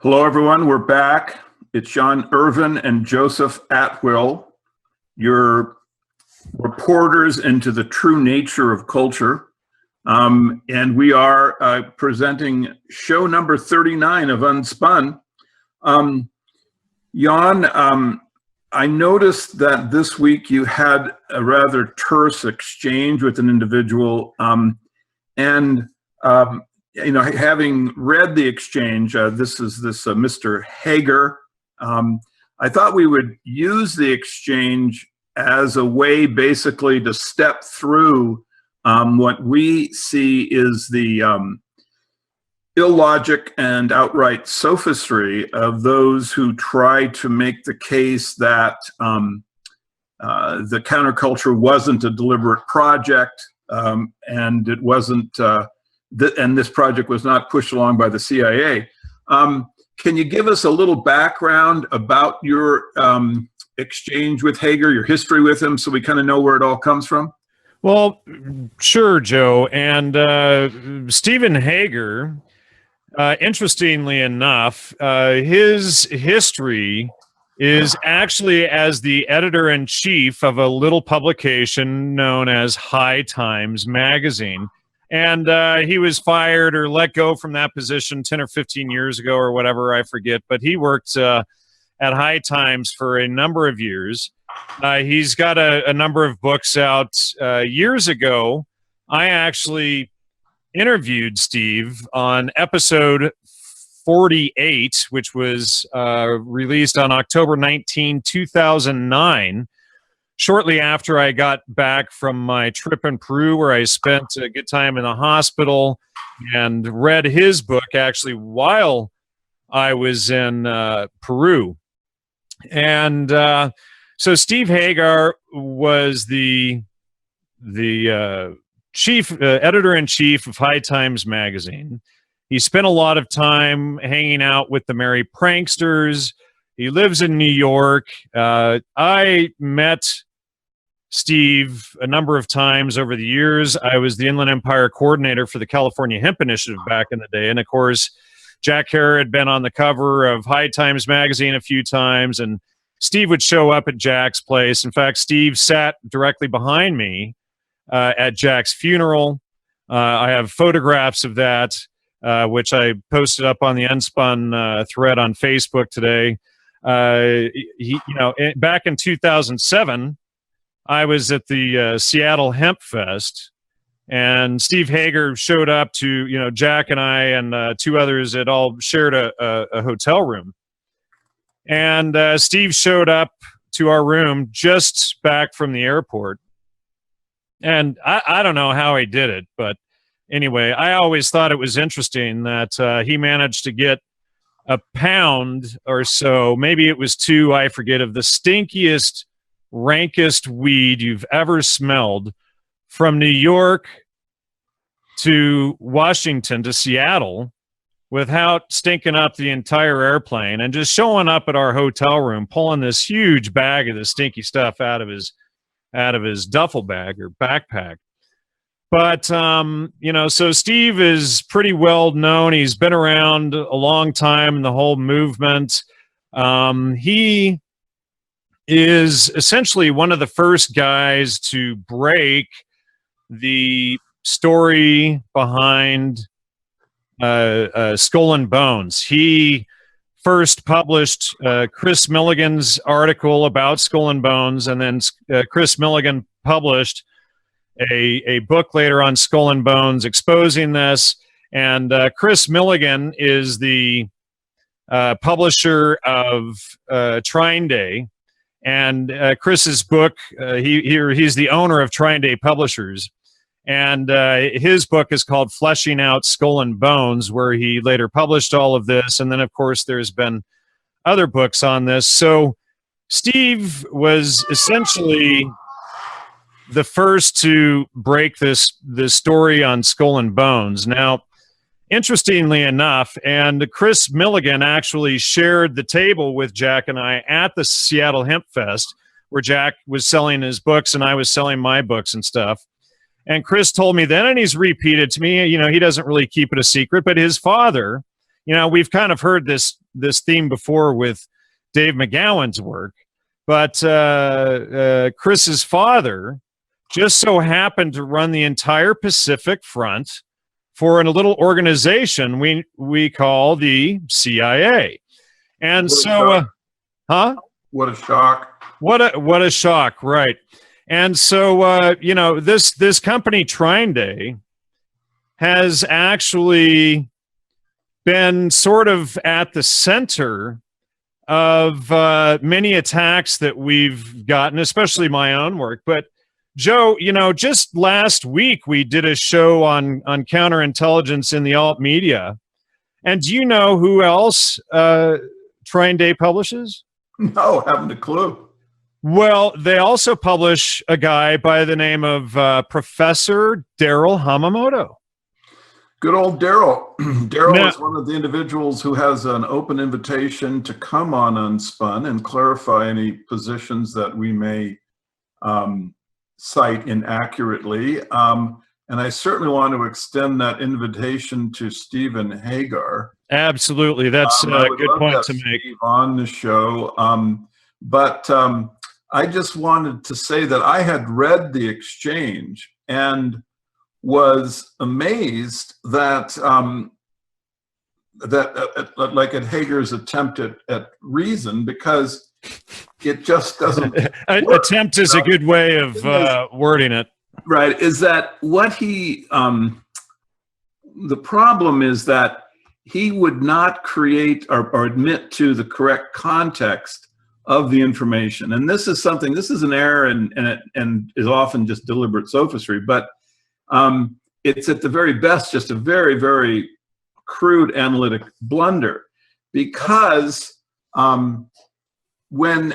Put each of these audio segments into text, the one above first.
Hello, everyone. We're back. It's Jan Irvin and Joseph Atwill, your reporters into the true nature of culture. And we are presenting show number 39 of UnSpun. Jan, I noticed that this week you had a rather terse exchange with an individual, having read the exchange, this is Mr. Hager. I thought we would use the exchange as a way basically to step through what we see is the illogic and outright sophistry of those who try to make the case that the counterculture wasn't a deliberate project, and it wasn't and this project was not pushed along by the CIA. Can you give us a little background about your exchange with Hager, your history with him, so we kind of know where it all comes from? Well, sure, Joe. And Stephen Hager, interestingly enough, his history is actually as the editor-in-chief of a little publication known as HighTimes magazine. And he was fired or let go from that position 10 or 15 years ago or whatever, I forget. But he worked at HighTimes for a number of years. He's got a number of books out. Years ago, I actually interviewed Steve on episode 48, which was released on October 19, 2009. Shortly after I got back from my trip in Peru, where I spent a good time in the hospital and read his book actually while I was in Peru. And so Steve Hager was the chief editor-in-chief of HighTimes magazine. He spent a lot of time hanging out with the merry pranksters. He lives in New York. I met Steve a number of times over the years. I was the Inland Empire coordinator for the California Hemp Initiative back in the day. And of course, Jack Hager had been on the cover of HighTimes magazine a few times, and Steve would show up at Jack's place. In fact, Steve sat directly behind me at Jack's funeral. I have photographs of that, which I posted up on the UnSpun thread on Facebook today. Back in 2007, I was at the Seattle Hemp Fest, and Steve Hager showed up to, Jack and I and two others had all shared a hotel room. And Steve showed up to our room just back from the airport. And I don't know how he did it, but anyway, I always thought it was interesting that he managed to get a pound or so, maybe it was two, I forget, of the stinkiest, rankest weed you've ever smelled from New York to Washington to Seattle without stinking up the entire airplane, and just showing up at our hotel room, pulling this huge bag of the stinky stuff out of his duffel bag or backpack. But, so Steve is pretty well known. He's been around a long time in the whole movement. He is essentially one of the first guys to break the story behind Skull and Bones. He first published Chris Milligan's article about Skull and Bones, and then Chris Milligan published a book later on Skull and Bones exposing this. And Chris Milligan is the publisher of Trine Day. And Chris's book, he's the owner of Trine Day Publishers. And his book is called Fleshing Out Skull and Bones, where he later published all of this. And then, of course, there's been other books on this. So Steve was essentially the first to break this story on Skull and Bones. Now, interestingly enough, and Chris Milligan actually shared the table with Jack and I at the Seattle Hemp Fest, where Jack was selling his books and I was selling my books and stuff. And Chris told me then, and he's repeated to me, he doesn't really keep it a secret, but his father, we've kind of heard this this theme before with Dave McGowan's work, but Chris's father just so happened to run the entire Pacific Front for a little organization we call the CIA. And so, What a shock. What a shock, right? And so, you know, this company Trine has actually been sort of at the center of many attacks that we've gotten, especially my own work. But Joe, you know, just last week we did a show on counterintelligence in the alt media. And do you know who else Trine publishes? No, haven't a clue. Well, they also publish a guy by the name of Professor Daryl Hamamoto. Good old Daryl. Daryl is one of the individuals who has an open invitation to come on UnSpun and clarify any positions that we may cite inaccurately. And I certainly want to extend that invitation to Stephen Hager. Absolutely. That's a good point to make. Steve on the show. But I just wanted to say that I had read the exchange and was amazed that like at Hager's attempt at reason, because it just doesn't work. Attempt is a good way of wording it. Right. Is that what he, the problem is that he would not create or admit to the correct context of the information. And this is something, this is an error and is often just deliberate sophistry, but it's at the very best just a very, very crude analytic blunder, because when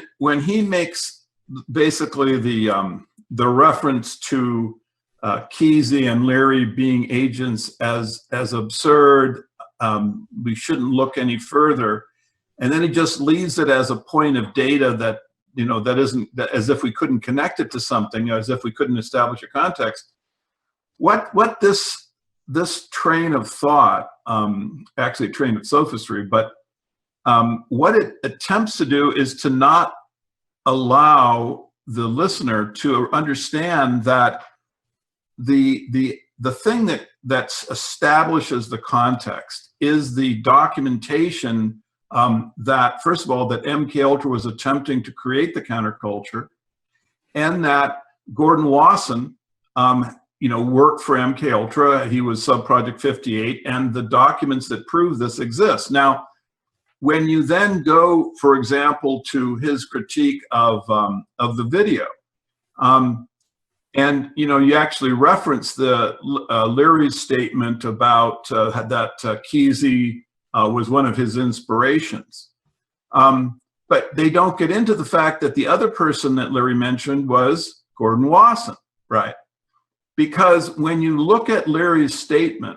he makes basically the reference to Kesey and Leary being agents as absurd, we shouldn't look any further, and then he just leaves it as a point of data that, you know, that isn't, that, as if we couldn't connect it to something, as if we couldn't establish a context. What this train of thought, actually a train of sophistry, but what it attempts to do is to not allow the listener to understand that the thing that establishes the context is the documentation that, first of all, that MKUltra was attempting to create the counterculture, and that Gordon Wasson, you know, worked for MKUltra. He was Subproject 58, and the documents that prove this exist. Now, when you then go, for example, to his critique of the video, and you know, you actually reference the Leary's statement about that Kesey was one of his inspirations, but they don't get into the fact that the other person that Leary mentioned was Gordon Wasson, right? Because when you look at Leary's statement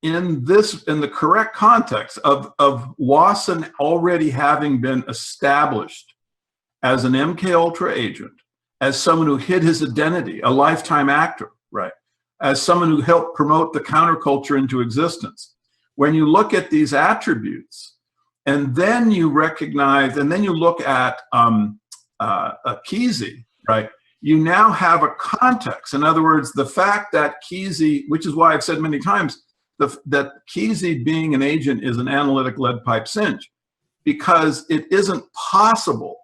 in the correct context of Wasson already having been established as an MKUltra agent, as someone who hid his identity, a lifetime actor, right? As someone who helped promote the counterculture into existence. When you look at these attributes, and then you recognize, and then you look at Kesey, right? You now have a context. In other words, the fact that Kesey, which is why I've said many times, that Kesey being an agent is an analytic lead pipe cinch, because it isn't possible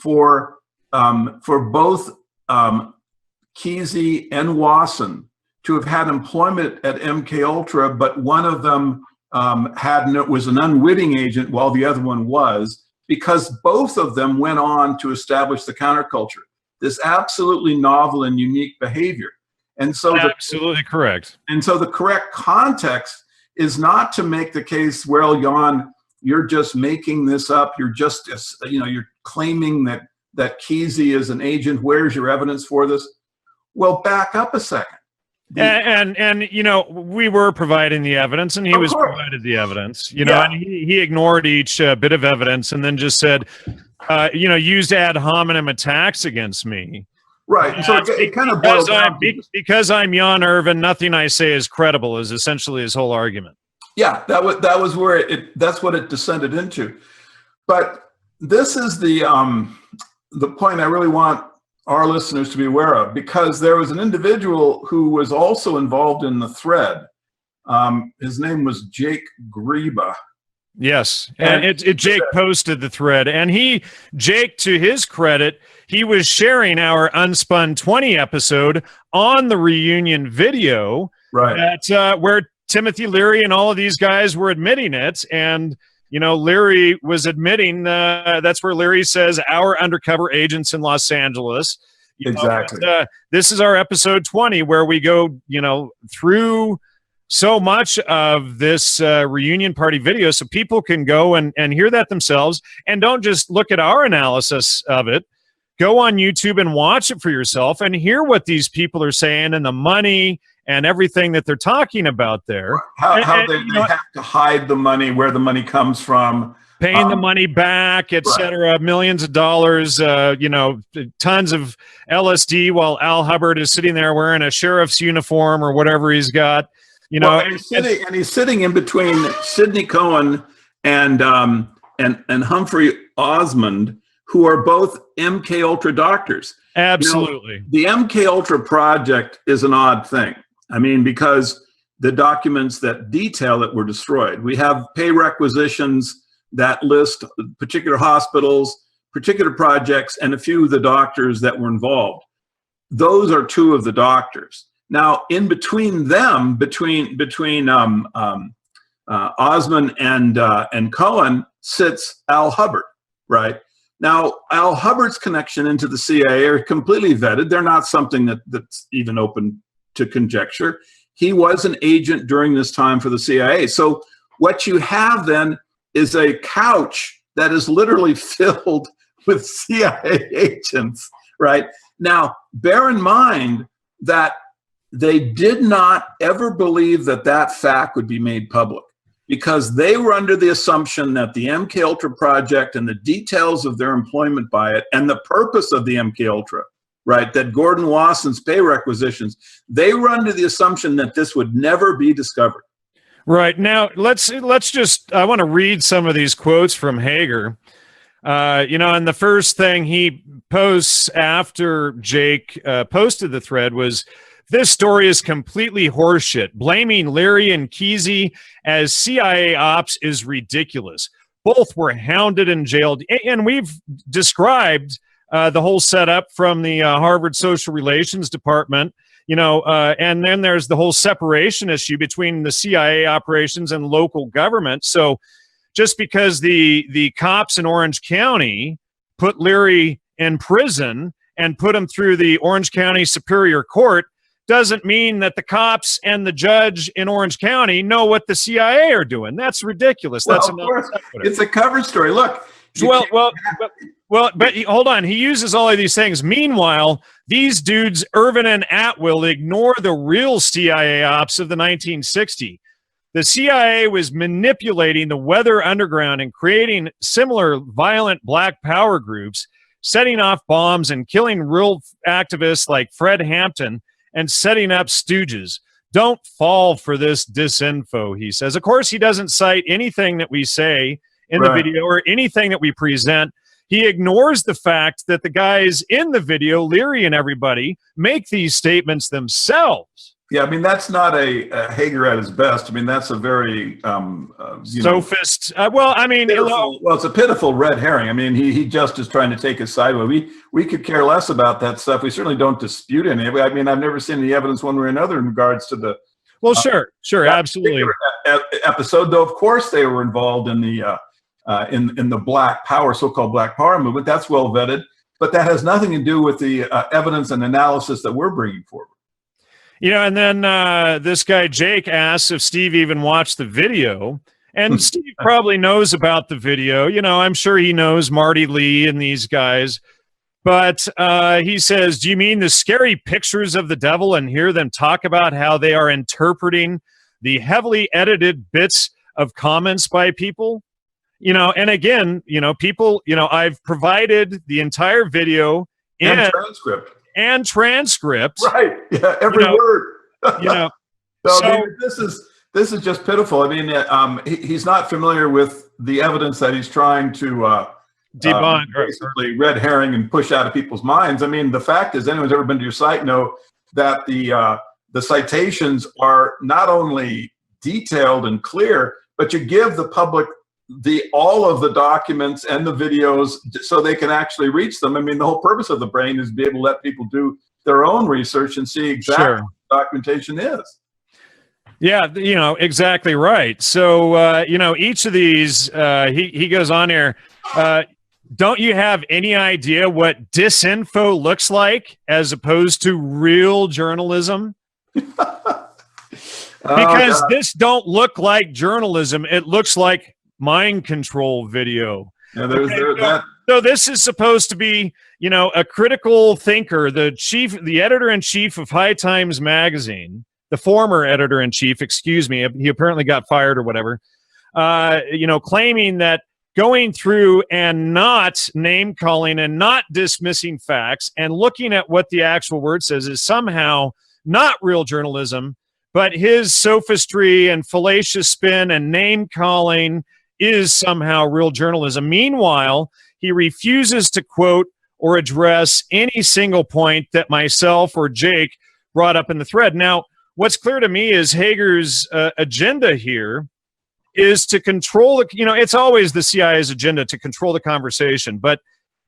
for both Kesey and Wasson to have had employment at MKUltra, but one of them was an unwitting agent while the other one was, because both of them went on to establish the counterculture. This absolutely novel and unique behavior. And so absolutely correct. And so the correct context is not to make the case, well, Jan, you're just making this up. You're just, you know, you're claiming that Kesey is an agent. Where's your evidence for this? Well, back up a second. And you know, we were providing the evidence, and he was provided the evidence, you know, and he ignored each bit of evidence and then just said, you know, used ad hominem attacks against me. Right. So it kind of boils down because I'm Jan Irvin, nothing I say is credible is essentially his whole argument. Yeah, that was where that's what it descended into. But this is the point I really want our listeners to be aware of, because there was an individual who was also involved in the thread. His name was Jake Greba. Yes, and Jake posted the thread, and Jake, to his credit, he was sharing our UnSpun 20 episode on the reunion video, right? Where Timothy Leary and all of these guys were admitting it, and Leary was admitting that's where Leary says our undercover agents in Los Angeles. Exactly. This is our episode 20, where we go, through so much of this reunion party video, so people can go and hear that themselves, and don't just look at our analysis of it. Go on YouTube and watch it for yourself and hear what these people are saying and the money and everything that they're talking about there. How they have to hide the money, where the money comes from, paying the money back, etc. Right. Millions of dollars, tons of LSD, while Al Hubbard is sitting there wearing a sheriff's uniform or whatever he's got. And he's sitting in between Sidney Cohen and Humphrey Osmond, who are both MK Ultra doctors. Absolutely. The MK Ultra project is an odd thing. I mean, because the documents that detail it were destroyed. We have pay requisitions that list particular hospitals, particular projects, and a few of the doctors that were involved. Those are two of the doctors. Now, in between them, between Osmond and Cohen, sits Al Hubbard, right? Now, Al Hubbard's connection into the CIA are completely vetted. They're not something that's even open to conjecture. He was an agent during this time for the CIA. So what you have then is a couch that is literally filled with CIA agents, right? Now, bear in mind that they did not ever believe that fact would be made public, because they were under the assumption that the MK Ultra project and the details of their employment by it and the purpose of the MK Ultra, right, that Gordon Wasson's pay requisitions, they were under the assumption that this would never be discovered. Right. Now, let's just, I want to read some of these quotes from Hager. And the first thing he posts after Jake posted the thread was, "This story is completely horseshit. Blaming Leary and Kesey as CIA ops is ridiculous. Both were hounded and jailed." And we've described the whole setup from the Harvard Social Relations Department, and then there's the whole separation issue between the CIA operations and local government. So just because the cops in Orange County put Leary in prison and put him through the Orange County Superior Court doesn't mean that the cops and the judge in Orange County know what the CIA are doing. That's ridiculous. Well, that's of course, it's a cover story. Look. But hold on. He uses all of these things. Meanwhile, these dudes, Irvin and Atwill, ignore the real CIA ops of the 1960s. The CIA was manipulating the Weather Underground and creating similar violent black power groups, setting off bombs and killing real activists like Fred Hampton and setting up stooges. Don't fall for this disinfo, he says. Of course, he doesn't cite anything that we say in the video or anything that we present. He ignores the fact that the guys in the video, Leary and everybody, make these statements themselves. Yeah, I mean, that's not a Hager at his best. I mean, that's a very sophist. It's a pitiful red herring. I mean, he just is trying to take us sideways. We could care less about that stuff. We certainly don't dispute any of it. I mean, I've never seen any evidence one way or another in regards to the sure, absolutely episode. Though, of course, they were involved in the Black Power, so-called Black Power movement. That's well vetted, but that has nothing to do with the evidence and analysis that we're bringing forward. And then this guy, Jake, asks if Steve even watched the video. And Steve probably knows about the video. I'm sure he knows Marty Lee and these guys. But he says, do you mean the scary pictures of the devil and hear them talk about how they are interpreting the heavily edited bits of comments by people? And again, people, I've provided the entire video and transcript. And transcript, right? Yeah, every word. So I mean, this is just pitiful. I mean, he's not familiar with the evidence that he's trying to debunk, basically red herring and push out of people's minds. I mean, the fact is, anyone's ever been to your site know that the citations are not only detailed and clear, but you give the public all of the documents and the videos so they can actually reach them. I mean, the whole purpose of the brain is to be able to let people do their own research and see exactly what the documentation is. Yeah, you know, exactly right. So, you know, each of these, he goes on here, don't you have any idea what disinfo looks like as opposed to real journalism? Because this don't look like journalism. It looks like mind control video. Yeah, so this is supposed to be, you know, a critical thinker, the editor-in-chief of HighTimes magazine, the former editor-in-chief, excuse me, he apparently got fired or whatever, you know, claiming that going through and not name-calling and not dismissing facts and looking at what the actual word says is somehow not real journalism, but his sophistry and fallacious spin and name-calling is somehow real journalism. Meanwhile, he refuses to quote or address any single point that myself or Jake brought up in the thread. Now, what's clear to me is Hager's agenda here is to control the, you know, it's always the CIA's agenda to control the conversation, but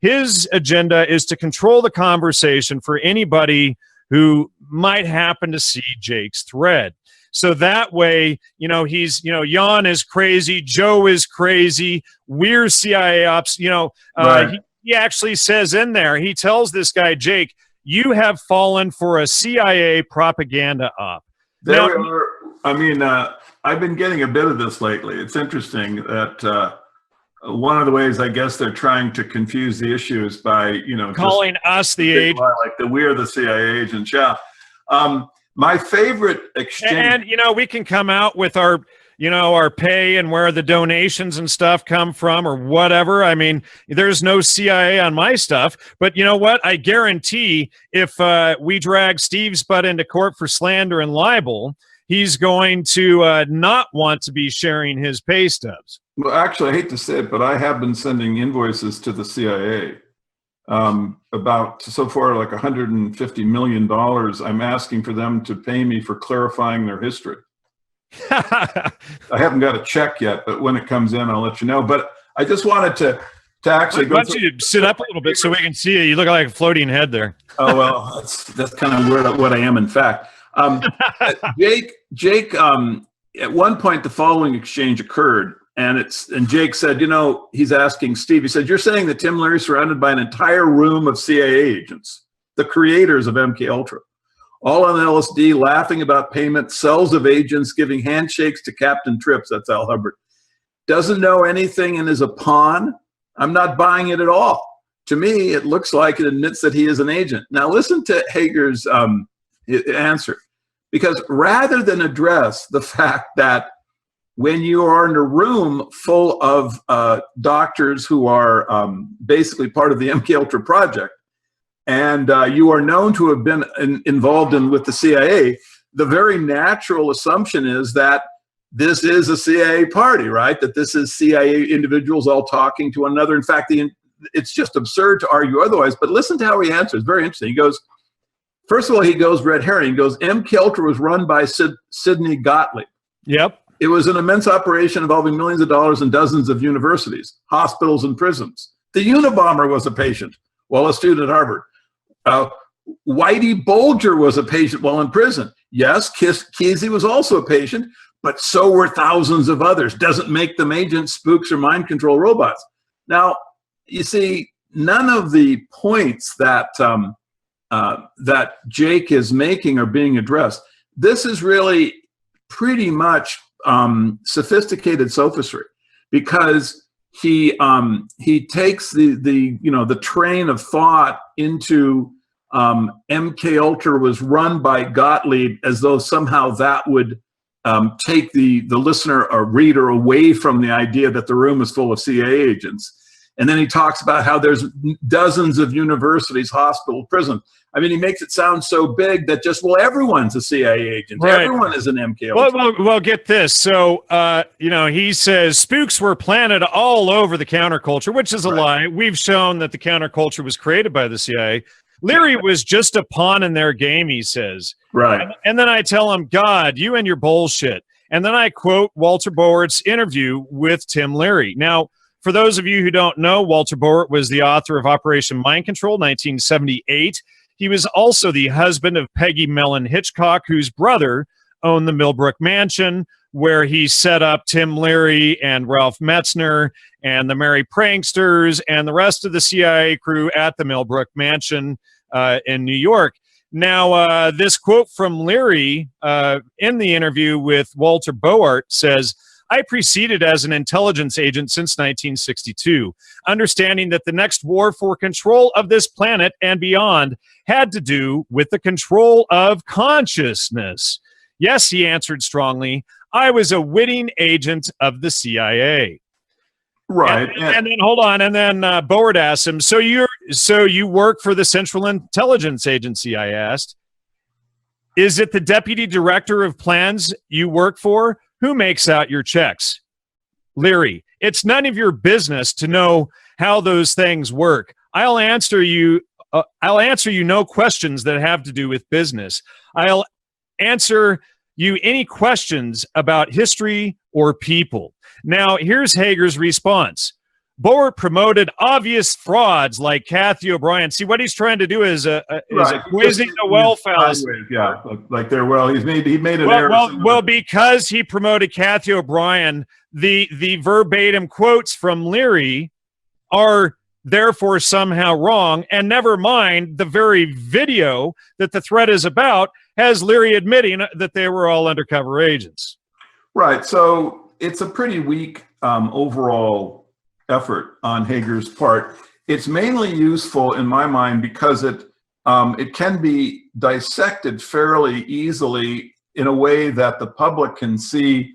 his agenda is to control the conversation for anybody who might happen to see Jake's thread. So that way, you know, he's, you know, Jan is crazy, Joe is crazy, we're CIA ops, you know, he actually says in there, he tells this guy, Jake, you have fallen for a CIA propaganda op. There we are. I mean, I've been getting a bit of this lately. It's interesting that one of the ways I guess they're trying to confuse the issue is by, you know, calling us the agent, like we're the CIA agents. Yeah. My favorite exchange, and you know, we can come out with our, you know, our pay and where the donations and stuff come from or whatever. I mean, there's no CIA on my stuff, but you know what? I guarantee if we drag Steve's butt into court for slander and libel, he's going to not want to be sharing his pay stubs. Well, actually, I hate to say it, but I have been sending invoices to the CIA about so far like $150 million. I'm asking for them to pay me for clarifying their history. I haven't got a check yet, but when it comes in, I'll let you know. But I just wanted to actually go. Why don't you sit up a little bit so we can see you? You look like a floating head there. Oh well, that's kind of what I am, in fact. Jake, at one point, the following exchange occurred, and Jake said, you know, he's asking Steve. He said, "You're saying that Tim Leary is surrounded by an entire room of CIA agents, the creators of MK Ultra, all on LSD, laughing about payment, cells of agents giving handshakes to Captain Trips." That's Al Hubbard. "Doesn't know anything and is a pawn? I'm not buying it at all. To me, it looks like it admits that he is an agent." Now listen to Hager's answer, because rather than address the fact that when you are in a room full of doctors who are basically part of the MK Ultra project, and you are known to have been involved with the CIA, the very natural assumption is that this is a CIA party, right? That this is CIA individuals all talking to one another. In fact, it's just absurd to argue otherwise, but listen to how he answers. Very interesting. He goes, first of all, he goes red herring. He goes, MK Ultra was run by Sidney Gottlieb. Yep. It was an immense operation involving millions of dollars in dozens of universities, hospitals, and prisons. The Unabomber was a patient while a student at Harvard. Whitey Bulger was a patient while in prison. Yes, Kesey was also a patient, but so were thousands of others. Doesn't make them agents, spooks, or mind control robots. Now, you see, none of the points that that Jake is making are being addressed. This is really pretty much sophisticated sophistry, because he takes the train of thought into MK Ultra was run by Gottlieb, as though somehow that would take the listener or reader away from the idea that the room is full of CIA agents. And then he talks about how there's dozens of universities, hospitals, prisons. I mean, he makes it sound so big that just, well, everyone's a CIA agent. Right. Everyone is an MK agent. Well, get this. So, he says spooks were planted all over the counterculture, which is a lie. We've shown that the counterculture was created by the CIA. Leary was just a pawn in their game, he says. Right. And then I tell him, God, you and your bullshit. And then I quote Walter Bowart's interview with Tim Leary. Now, for those of you who don't know, Walter Bowart was the author of Operation Mind Control, 1978. He was also the husband of Peggy Mellon Hitchcock, whose brother owned the Millbrook Mansion, where he set up Tim Leary and Ralph Metzner and the Merry Pranksters and the rest of the CIA crew at the Millbrook Mansion in New York. Now, this quote from Leary in the interview with Walter Bowart says, I proceeded as an intelligence agent since 1962, understanding that the next war for control of this planet and beyond had to do with the control of consciousness. Yes, he answered strongly, I was a witting agent of the CIA. Right. And then hold on. And then Bowart asked him, so you work for the Central Intelligence Agency, I asked. Is it the deputy director of plans you work for? Who makes out your checks? Leary, it's none of your business to know how those things work. I'll answer you no questions that have to do with business. I'll answer you any questions about history or people. Now, here's Hager's response. Bowart promoted obvious frauds like Kathy O'Brien. See, what he's trying to do is quizzing the well fallacy. Yeah, like they're he made an error. Well, because he promoted Kathy O'Brien, the verbatim quotes from Leary are therefore somehow wrong, and never mind the very video that the threat is about has Leary admitting that they were all undercover agents. Right. So it's a pretty weak overall effort on Hager's part. It's mainly useful in my mind because it can be dissected fairly easily in a way that the public can see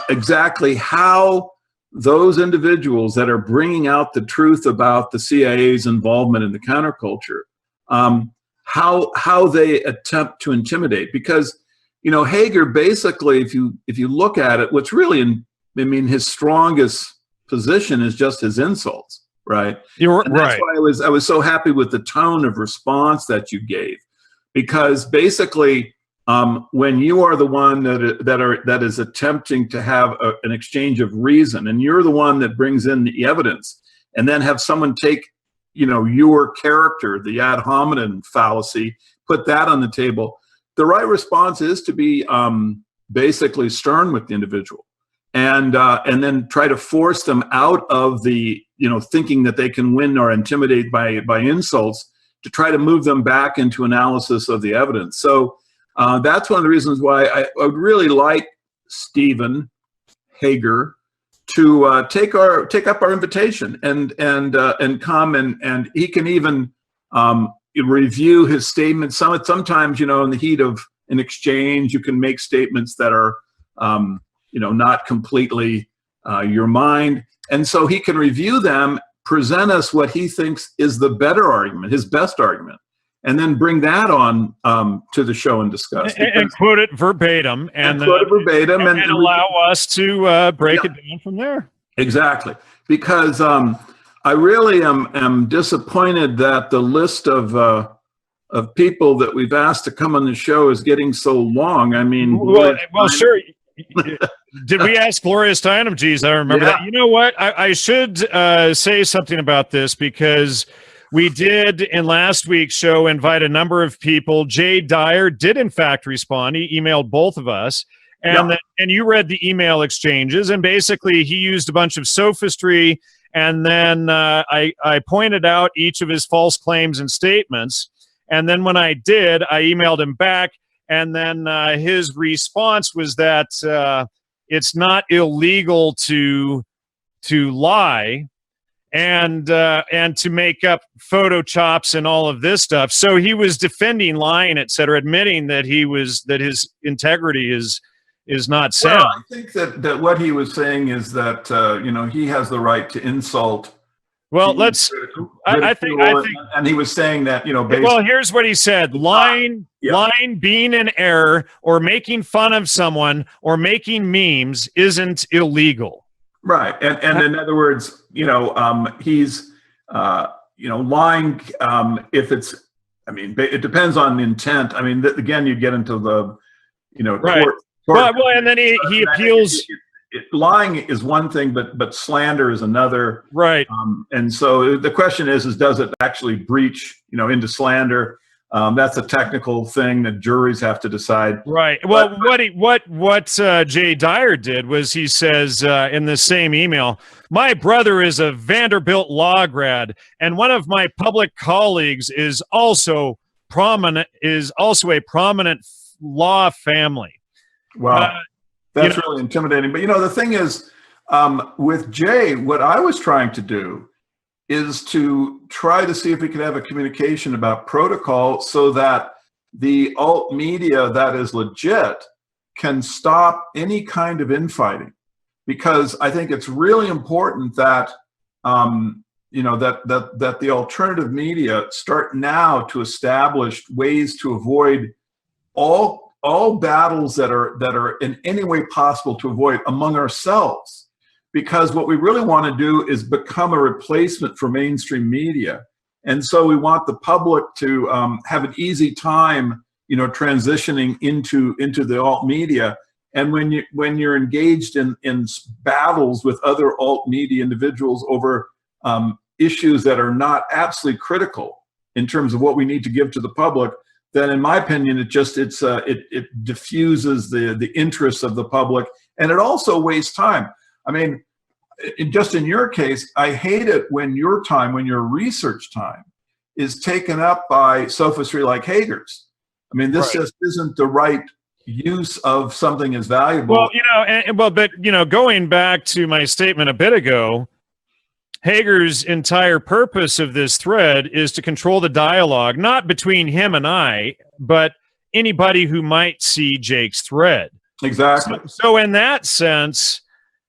exactly how those individuals that are bringing out the truth about the CIA's involvement in the counterculture, how they attempt to intimidate. Because, Hager basically, if you look at it, what's really his strongest position is just his insults, right? And that's why I was so happy with the tone of response that you gave, because basically, when you are the one that is attempting to have an exchange of reason, and you're the one that brings in the evidence, and then have someone take, your character, the ad hominem fallacy, put that on the table. The right response is to be basically stern with the individual. And then try to force them out of the, thinking that they can win or intimidate by insults, to try to move them back into analysis of the evidence. So that's one of the reasons why I would really like Stephen Hager to take up our invitation and come and he can even review his statements. Sometimes, in the heat of an exchange, you can make statements that are not completely your mind. And so he can review them, present us what he thinks is the better argument, his best argument, and then bring that on to the show and discuss. And quote it verbatim. And allow us to break it down from there. Exactly. Because I really am disappointed that the list of people that we've asked to come on the show is getting so long. Well, sure. Did we ask Gloria Steinem? Geez, I remember that. You know what? I should say something about this, because we did in last week's show invite a number of people. Jay Dyer did in fact respond. He emailed both of us, and you read the email exchanges, and basically he used a bunch of sophistry, and then I pointed out each of his false claims and statements, and then when I did, I emailed him back. And then his response was that it's not illegal to lie and to make up photo chops and all of this stuff. So he was defending lying, et cetera, admitting that his integrity is not sound. Well, I think that what he was saying is that he has the right to insult Well, He let's. I think. and he was saying that, you know, Well, here's what he said: lying being in error, or making fun of someone, or making memes isn't illegal. Right, and in other words, you know, he's you know, lying, if it's, I mean, it depends on intent. I mean, again, you get into the, you know, right. court. Well, and then he appeals. Lying is one thing, but slander is another. Right. And so the question is does it actually breach, you know, into slander? That's a technical thing that juries have to decide. Right. Well, what Jay Dyer did was he says in the same email, my brother is a Vanderbilt law grad, and one of my public colleagues is also a prominent law family. Wow. That's really intimidating. But, you know, the thing is, with Jay, what I was trying to do is to try to see if we could have a communication about protocol so that the alt media that is legit can stop any kind of infighting. Because I think it's really important that, you know, that the alternative media start now to establish ways to avoid all battles that are in any way possible to avoid among ourselves, because what we really want to do is become a replacement for mainstream media. And so we want the public to have an easy time, you know, transitioning into the alt media. And when you're engaged in battles with other alt media individuals over issues that are not absolutely critical in terms of what we need to give to the public, then in my opinion, it diffuses the interests of the public, and it also wastes time. I mean, just in your case, I hate it when your research time is taken up by sophistry like Hager's. I mean, this just isn't the right use of something as valuable. Well, you know, but you know, going back to my statement a bit ago, Hager's entire purpose of this thread is to control the dialogue, not between him and I, but anybody who might see Jake's thread. Exactly. So in that sense,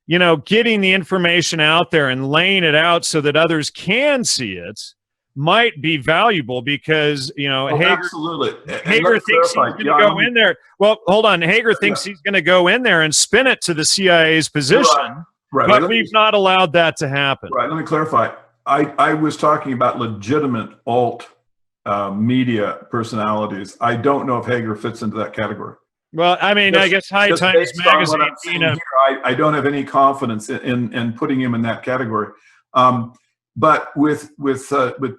you know, getting the information out there and laying it out so that others can see it might be valuable, because, you know, Hager thinks he's going to go in there. Well, hold on. Hager thinks he's going to go in there and spin it to the CIA's position. Right. But we've not allowed that to happen. Right. Let me clarify. I was talking about legitimate alt media personalities. I don't know if Hager fits into that category. Well, I mean, I guess HighTimes magazine. I don't have any confidence in putting him in that category. But with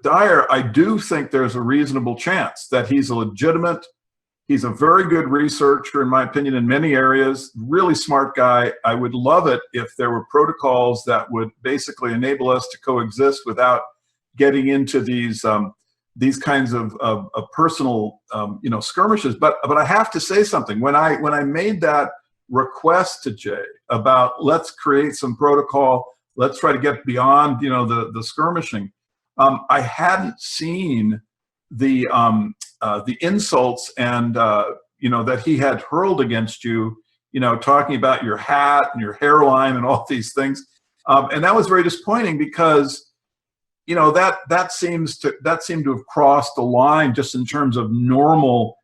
Dyer, I do think there's a reasonable chance that he's a legitimate. He's a very good researcher, in my opinion, in many areas. Really smart guy. I would love it if there were protocols that would basically enable us to coexist without getting into these kinds of personal, you know, skirmishes. But I have to say something. When I made that request to Jay about let's create some protocol, let's try to get beyond, you know, the skirmishing, I hadn't seen the insults and you know, that he had hurled against you, you know, talking about your hat and your hairline and all these things, and that was very disappointing, because, you know, that seemed to have crossed the line just in terms of normal,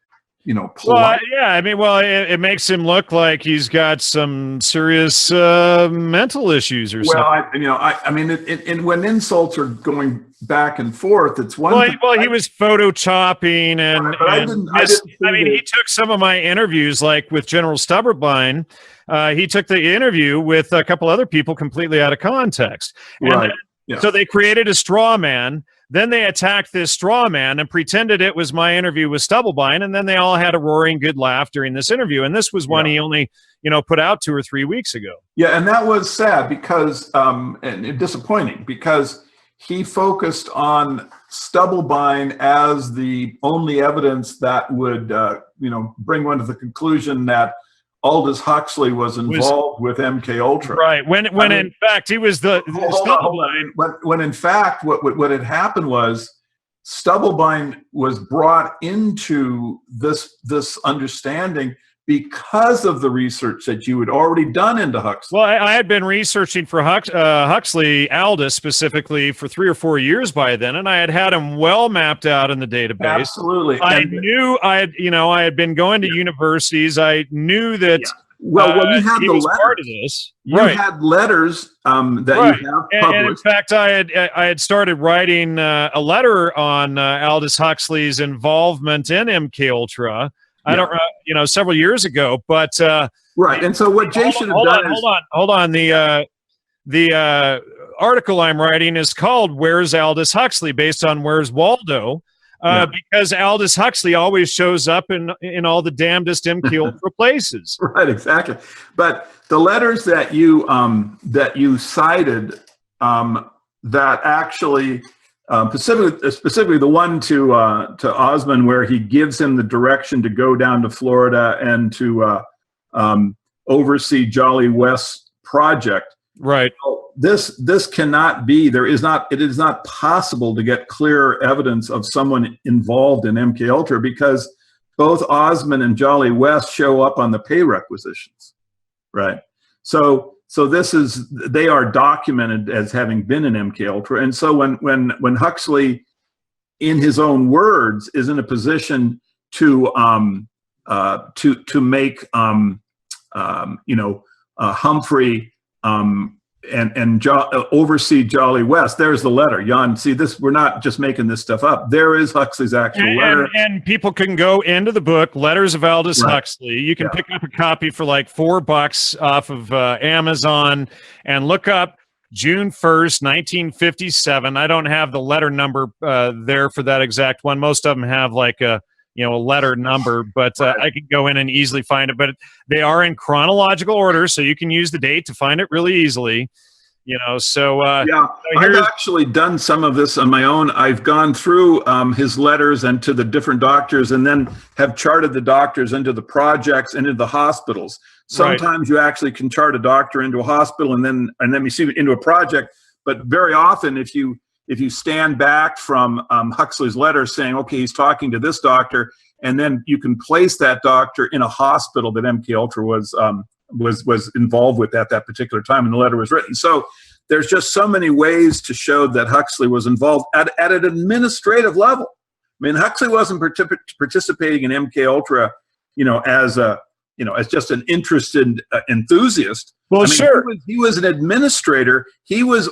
you know, polite. Well, yeah, I mean, well, it makes him look like he's got some serious mental issues or something. Well, I mean, and when insults are going back and forth, it's one. Well, he was photoshopping, and, I mean, he took some of my interviews, like with General Stubberbein. He took the interview with a couple other people completely out of context, and so they created a straw man. Then they attacked this straw man and pretended it was my interview with Stubblebine, and then they all had a roaring good laugh during this interview. And this was one he only, you know, put out 2 or 3 weeks ago. Yeah, and that was sad, because and disappointing, because he focused on Stubblebine as the only evidence that would, you know, bring one to the conclusion that Aldous Huxley was involved with MK Ultra. Right. When in fact he was the Stubblebine. When in fact what had happened was Stubblebine was brought into this understanding because of the research that you had already done into Huxley. Well, I had been researching for Huxley, Aldous specifically, for 3 or 4 years by then, and I had him well mapped out in the database. Absolutely. I knew I had been going to universities. I knew that. Yeah. Well, you had he the was letters. part of this. You had letters that you have published. And in fact, I had started writing a letter on Aldous Huxley's involvement in MK Ultra. I don't, several years ago, but right. And so what Jay should have done is hold on. The article I'm writing is called "Where's Aldous Huxley?" based on "Where's Waldo." Because Aldous Huxley always shows up in all the damnedest MK Ultra places. Right, exactly. But the letters that you cited, that actually specifically the one to Osmond, where he gives him the direction to go down to Florida and to oversee Jolly West's project. Right. This cannot be. It is not possible to get clear evidence of someone involved in MK Ultra, because both Osmond and Jolly West show up on the pay requisitions, right? So they are documented as having been in MK Ultra, and so when Huxley, in his own words, is in a position to make Humphrey and oversee Jolly West. There's the letter. Jan, see this, we're not just making this stuff up. There is Huxley's actual letter. And people can go into the book, Letters of Aldous Huxley. You can pick up a copy for like $4 off of Amazon and look up June 1st, 1957. I don't have the letter number there for that exact one. Most of them have like a letter number, but I could go in and easily find it. But they are in chronological order, so you can use the date to find it really easily. I've actually done some of this on my own. I've gone through his letters and to the different doctors, and then have charted the doctors into the projects and into the hospitals. Sometimes you actually can chart a doctor into a hospital and then you see it into a project. But very often, if you stand back from Huxley's letter saying, okay, he's talking to this doctor, and then you can place that doctor in a hospital that MK Ultra was involved with at that particular time when the letter was written. So there's just so many ways to show that Huxley was involved at an administrative level. I mean, Huxley wasn't participating in MK Ultra, as just an interested enthusiast. Well, sure. He was an administrator. He was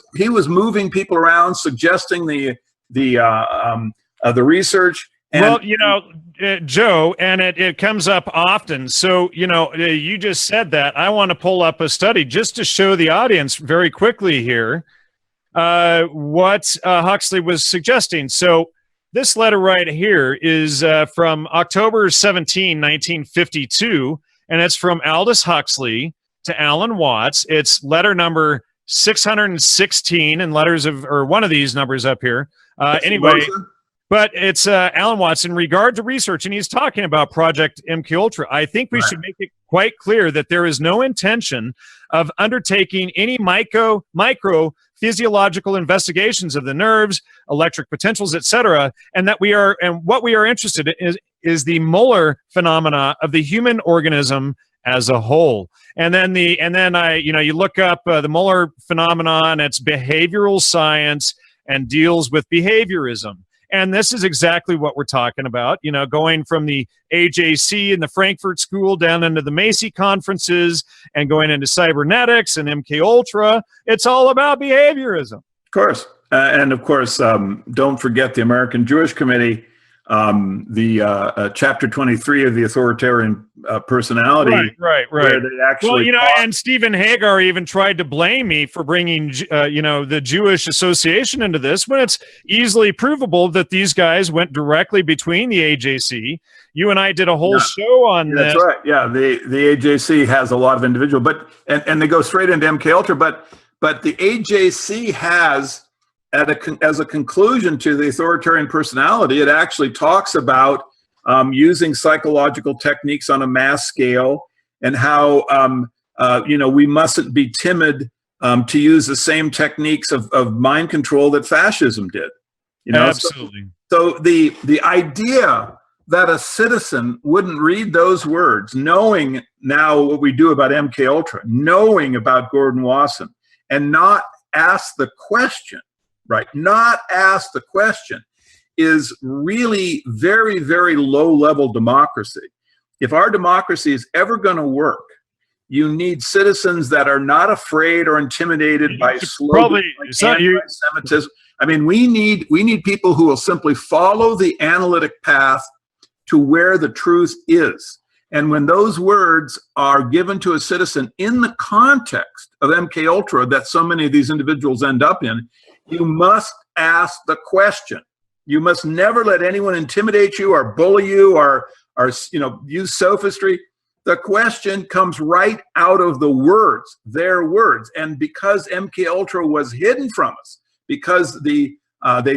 moving people around, suggesting the research. And, Joe, and it comes up often. So, you just said that. I want to pull up a study just to show the audience very quickly here what Huxley was suggesting. So this letter right here is from October 17, 1952, and it's from Aldous Huxley to Alan Watts. It's letter number 616, and one of these numbers up here. Anyway, but it's Alan Watts in regard to research, and he's talking about Project MK Ultra. I think we should make it quite clear that there is no intention of undertaking any micro physiological investigations of the nerves, electric potentials, etc., and what we are interested in is the molar phenomena of the human organism as a whole. And then you look up the molar phenomenon. It's behavioral science and deals with behaviorism. And this is exactly what we're talking about, going from the AJC and the Frankfurt School down into the Macy conferences and going into cybernetics and MK Ultra. It's all about behaviorism. Of course. And of course, don't forget the American Jewish Committee, the chapter 23 of the authoritarian personality. Right. Where they actually and Stephen Hager even tried to blame me for bringing, the Jewish Association into this, when it's easily provable that these guys went directly between the AJC. You and I did a whole show on this. That's right. Yeah, the AJC has a lot of individual, but and they go straight into MK Ultra, but the AJC has, as a conclusion to the authoritarian personality, it actually talks about using psychological techniques on a mass scale, and how we mustn't be timid to use the same techniques of mind control that fascism did. Absolutely. So the idea that a citizen wouldn't read those words, knowing now what we do about MK Ultra, knowing about Gordon Wasson, and not ask the question, right? Not ask the question is really very, very low-level democracy. If our democracy is ever going to work, you need citizens that are not afraid or intimidated by slogans like anti-Semitism. I mean, we need people who will simply follow the analytic path to where the truth is. And when those words are given to a citizen in the context of MK Ultra that so many of these individuals end up in, you must ask the question. You must never let anyone intimidate you or bully you or use sophistry. The question comes right out of the words, their words. And because MK Ultra was hidden from us, because they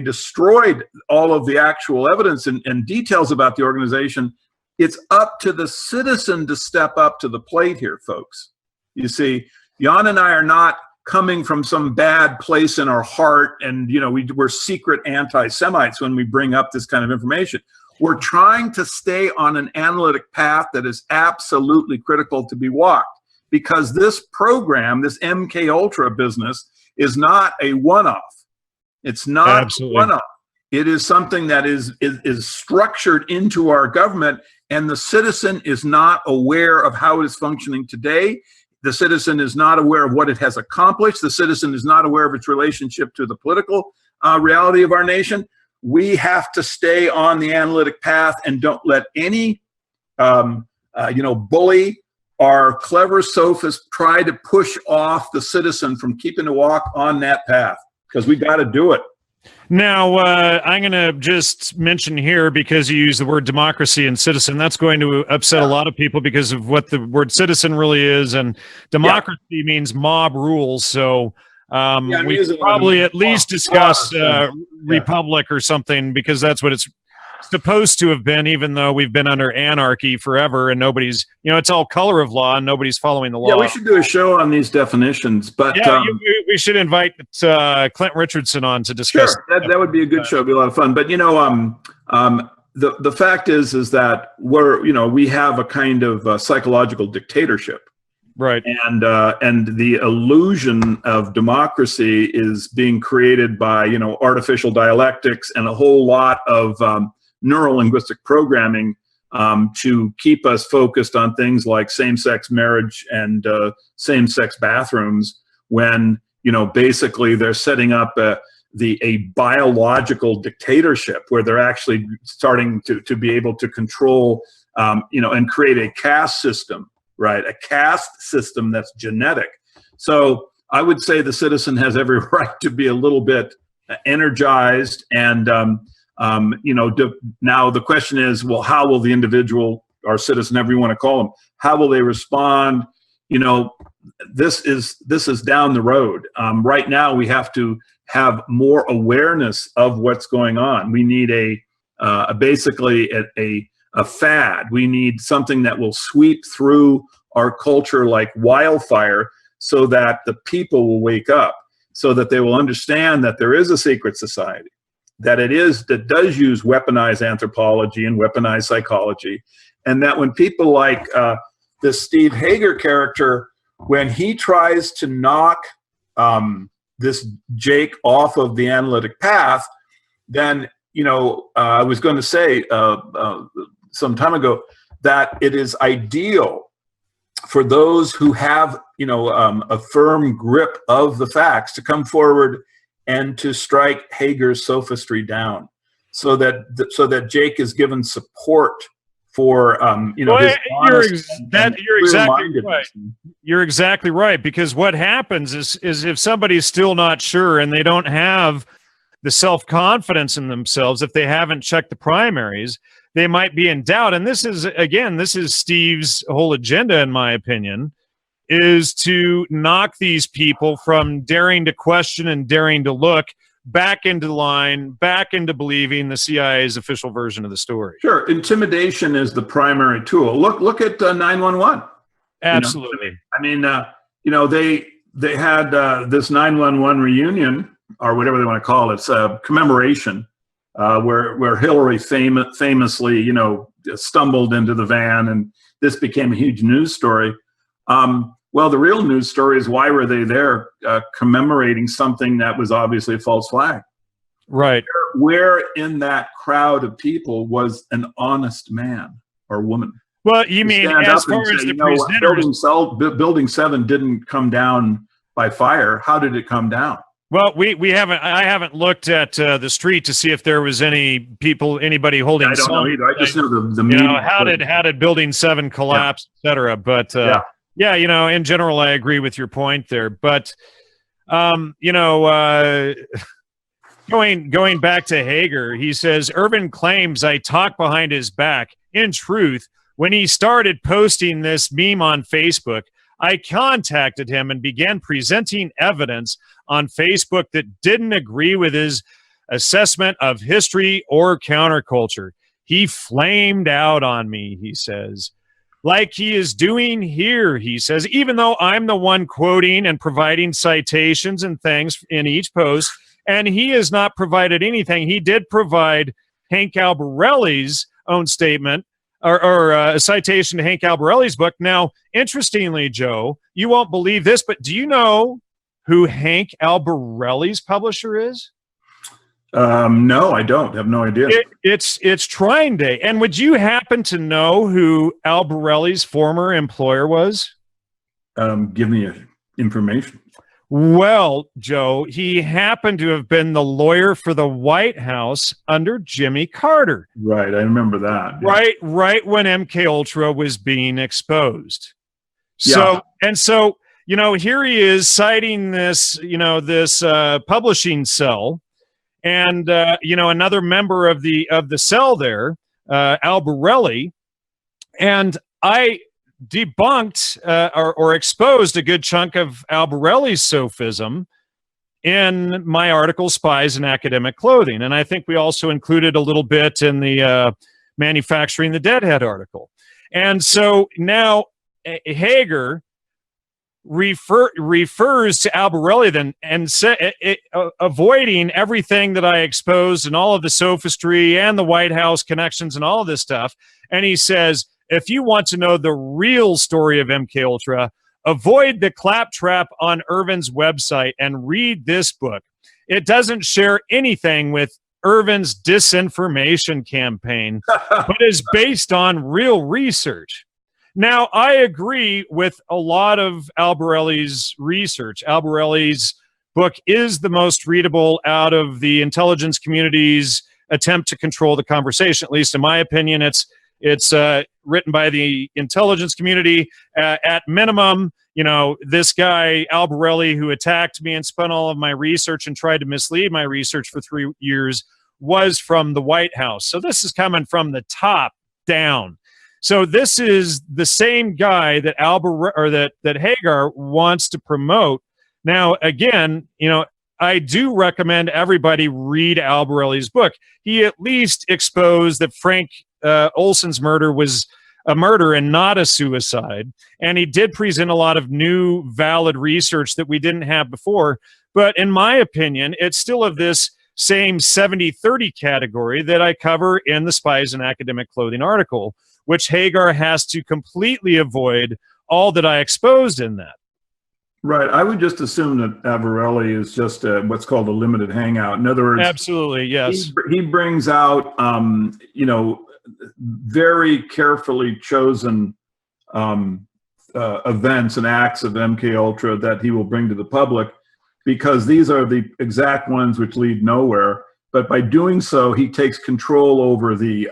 destroyed all of the actual evidence and details about the organization, it's up to the citizen to step up to the plate here, folks. You see, Jan and I are not coming from some bad place in our heart and, we're secret anti-Semites when we bring up this kind of information. We're trying to stay on an analytic path that is absolutely critical to be walked, because this program, this MK Ultra business, is not a one-off. It's not a one-off. It is something that is structured into our government, and the citizen is not aware of how it is functioning today. The citizen is not aware of what it has accomplished. The citizen is not aware of its relationship to the political reality of our nation. We have to stay on the analytic path and don't let any, bully or clever sophist try to push off the citizen from keeping the walk on that path, because we got to do it. Now, I'm going to just mention here, because you use the word democracy and citizen, that's going to upset a lot of people because of what the word citizen really is. And democracy means mob rules. So we should probably at least discuss republic or something, because that's what it's supposed to have been, even though we've been under anarchy forever and nobody's, it's all color of law and nobody's following the law. Yeah, we should do a show on these definitions, but we should invite Clint Richardson on to discuss. Sure, that would be a good show. It'd be a lot of fun. But the fact is that we have a kind of psychological dictatorship. Right. And the illusion of democracy is being created by, artificial dialectics and a whole lot of neuro-linguistic programming to keep us focused on things like same-sex marriage and same-sex bathrooms, when, basically they're setting up a biological dictatorship where they're actually starting to be able to control, and create a caste system. Right, a caste system that's genetic. So I would say the citizen has every right to be a little bit energized, and now the question is, well, how will the individual or citizen, however you want to call them, how will they respond? This is down the road. Right now, we have to have more awareness of what's going on. We need basically a fad. We need something that will sweep through our culture like wildfire, so that the people will wake up, so that they will understand that there is a secret society, that does use weaponized anthropology and weaponized psychology, and that when people like this Steve Hager character, when he tries to knock this Jake off of the analytic path, then I was going to say some time ago that it is ideal for those who have a firm grip of the facts to come forward and to strike Hager's sophistry down, so that Jake is given support for you're exactly right. You're exactly right, because what happens is if somebody's still not sure and they don't have the self-confidence in themselves, if they haven't checked the primaries, they might be in doubt. And this is Steve's whole agenda, in my opinion, is to knock these people from daring to question and daring to look back into line, back into believing the CIA's official version of the story. Sure. Intimidation is the primary tool. Look at 911. Absolutely. They had this 911 reunion, or whatever they want to call it. It's a commemoration where Hillary famously, you know, stumbled into the van, and this became a huge news story. Well, the real news story is, why were they there commemorating something that was obviously a false flag? Right. Where in that crowd of people was an honest man or woman? Well, you mean as far as the presenters, Building 7 didn't come down by fire. How did it come down? Well, I haven't looked at the street to see if there was anybody holding. I don't know either. I just know the you media. know, how did Building 7 collapse, et cetera. But yeah, you know, in general, I agree with your point there. But you know, going back to Hager, he says Irvin claims I talk behind his back. In truth, when he started posting this meme on Facebook, I contacted him and began presenting evidence on Facebook that didn't agree with his assessment of history or counterculture. He flamed out on me, he says, like he is doing here, he says, even though I'm the one quoting and providing citations and things in each post, and he has not provided anything. He did provide Hank Albarelli's own statement, or a citation to Hank Albarelli's book. Now, interestingly, Joe, you won't believe this, but do you know who Hank Albarelli's publisher is? No, I don't. Have no idea. It's Trying Day. And would you happen to know who Albarelli's former employer was? Give me information. Well, Joe, he happened to have been the lawyer for the White House under Jimmy Carter. Right, I remember that. Yeah. Right when MK Ultra was being exposed. Yeah. So, you know, here he is citing this, you know, this publishing cell, and you know, another member of the cell there, Albarelli, and I debunked or exposed a good chunk of Albarelli's sophism in my article, Spies in Academic Clothing. And I think we also included a little bit in the Manufacturing the Deadhead article. And so now Hager refers to Albarelli then, and avoiding everything that I exposed and all of the sophistry and the White House connections and all of this stuff. And he says, if you want to know the real story of MK Ultra, avoid the claptrap on Irvin's website and read this book. It doesn't share anything with Irvin's disinformation campaign, but is based on real research. Now, I agree with a lot of Albarelli's research. Albarelli's book is the most readable out of the intelligence community's attempt to control the conversation. At least in my opinion, it's written by the intelligence community. At minimum, you know, this guy, Albarelli, who attacked me and spun all of my research and tried to mislead my research for 3 years, was from the White House. So this is coming from the top down. So this is the same guy that that Hager wants to promote. Now, again, you know, I do recommend everybody read Albarelli's book. He at least exposed that Frank Olson's murder was a murder and not a suicide. And he did present a lot of new valid research that we didn't have before. But in my opinion, it's still of this same 70-30 category that I cover in the Spies in Academic Clothing article, which Hager has to completely avoid all that I exposed in that. Right. I would just assume that Albarelli is just what's called a limited hangout. In other words, absolutely, yes. He brings out, you know, very carefully chosen events and acts of MK Ultra that he will bring to the public, because these are the exact ones which lead nowhere. But by doing so, he takes control over the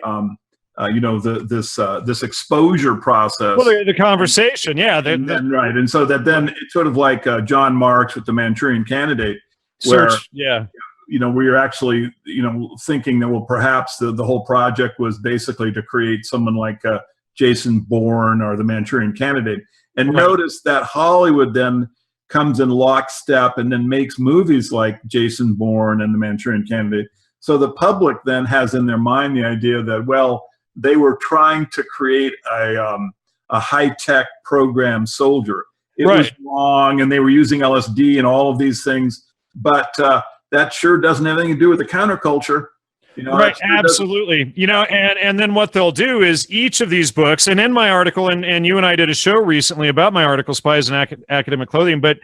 you know, this exposure process. Well, the conversation, yeah. Right, and so that then it's sort of like John Marks with the Manchurian Candidate, where yeah, you know, where you're actually, you know, thinking that, well, perhaps the whole project was basically to create someone like Jason Bourne or the Manchurian Candidate. And right. Notice that Hollywood then comes in lockstep and then makes movies like Jason Bourne and the Manchurian Candidate. So the public then has in their mind the idea that, well, they were trying to create a high-tech program soldier. It right. was wrong, and they were using LSD and all of these things. But that sure doesn't have anything to do with the counterculture. Right, absolutely. And then what they'll do is each of these books, and in my article, and you and I did a show recently about my article, Spies in Academic Clothing, but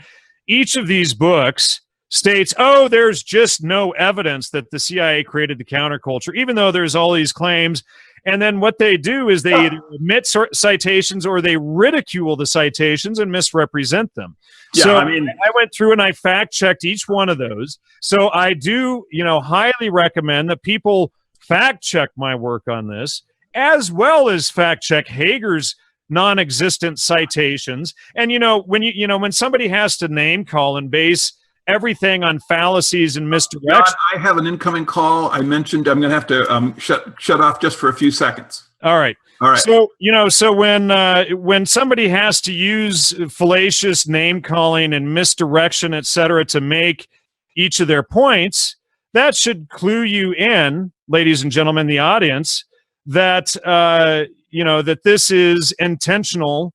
each of these books states, oh, there's just no evidence that the CIA created the counterculture, even though there's all these claims. And then what they do is they either omit citations or they ridicule the citations and misrepresent them. Yeah, so I went through and I fact-checked each one of those. So I do, highly recommend that people fact-check my work on this, as well as fact-check Hager's non-existent citations. And, when somebody has to name call and base everything on fallacies and misdirection. John, I have an incoming call. I mentioned I'm going to have to shut off just for a few seconds. All right. So when somebody has to use fallacious name calling and misdirection, et cetera, to make each of their points, that should clue you in, ladies and gentlemen, the audience, that that this is intentional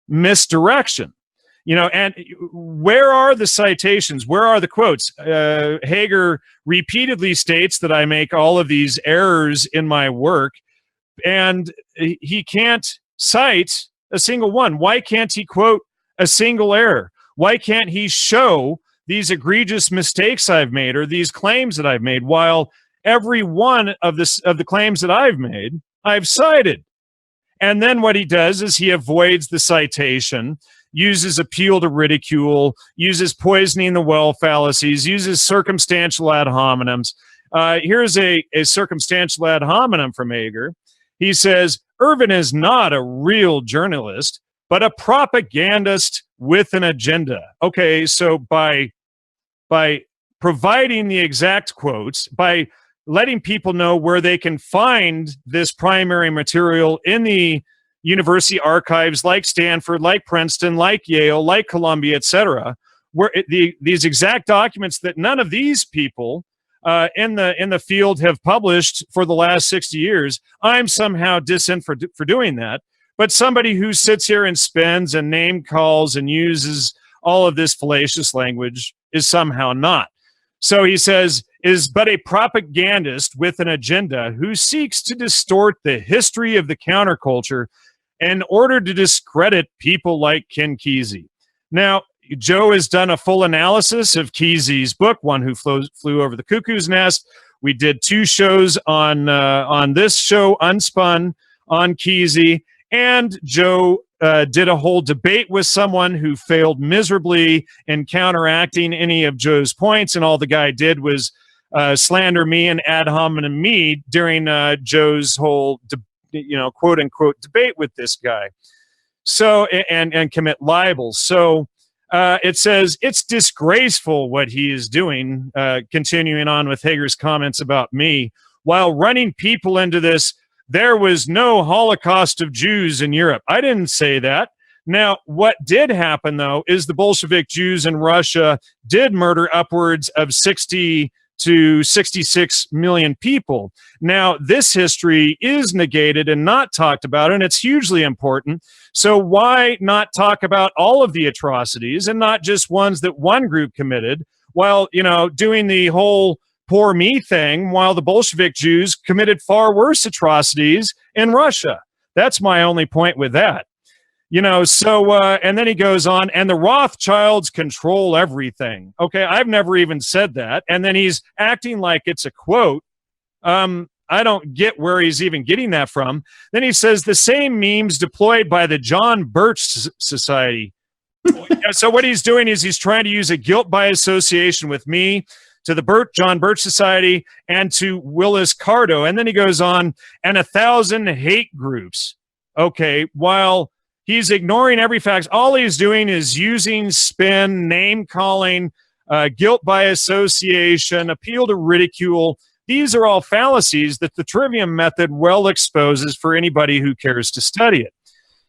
misdirection. And where are the citations? Where are the quotes? Hager repeatedly states that I make all of these errors in my work, and he can't cite a single one. Why can't he quote a single error? Why can't he show these egregious mistakes I've made or these claims that I've made, while every one of the claims that I've made, I've cited? And then what he does is he avoids the citation, uses appeal to ridicule, uses poisoning the well fallacies, uses circumstantial ad hominems. Here's a circumstantial ad hominem from Hager. He says, Irvin is not a real journalist, but a propagandist with an agenda. Okay, so by providing the exact quotes, by letting people know where they can find this primary material in the university archives like Stanford, like Princeton, like Yale, like Columbia, etc., where these exact documents that none of these people in the field have published for the last 60 years, I'm somehow disin for doing that. But somebody who sits here and spins and name calls and uses all of this fallacious language is somehow not. So he says, is but a propagandist with an agenda who seeks to distort the history of the counterculture in order to discredit people like Ken Kesey. Now, Joe has done a full analysis of Kesey's book, One Who Flew Over the Cuckoo's Nest. We did 2 shows on this show, UnSpun, on Kesey, and Joe did a whole debate with someone who failed miserably in counteracting any of Joe's points, and all the guy did was slander me and ad hominem me during Joe's whole quote unquote debate with this guy. So and commit libels. So it says it's disgraceful what he is doing, continuing on with Hager's comments about me, while running people into this. There was no Holocaust of Jews in Europe. I didn't say that. Now, what did happen, though, is the Bolshevik Jews in Russia did murder upwards of 60 to 66 million people. Now, this history is negated and not talked about, and it's hugely important. So why not talk about all of the atrocities and not just ones that one group committed, while, doing the whole poor me thing, while the Bolshevik Jews committed far worse atrocities in Russia? That's my only point with that. And then he goes on, and the Rothschilds control everything. Okay, I've never even said that. And then he's acting like it's a quote. I don't get where he's even getting that from. Then he says the same memes deployed by the John Birch Society. So what he's doing is he's trying to use a guilt by association with me, to the John Birch Society, and to Willis Carto. And then he goes on, and 1,000 hate groups. Okay, while he's ignoring every fact, all he's doing is using spin, name calling, guilt by association, appeal to ridicule. These are all fallacies that the trivium method well exposes for anybody who cares to study it.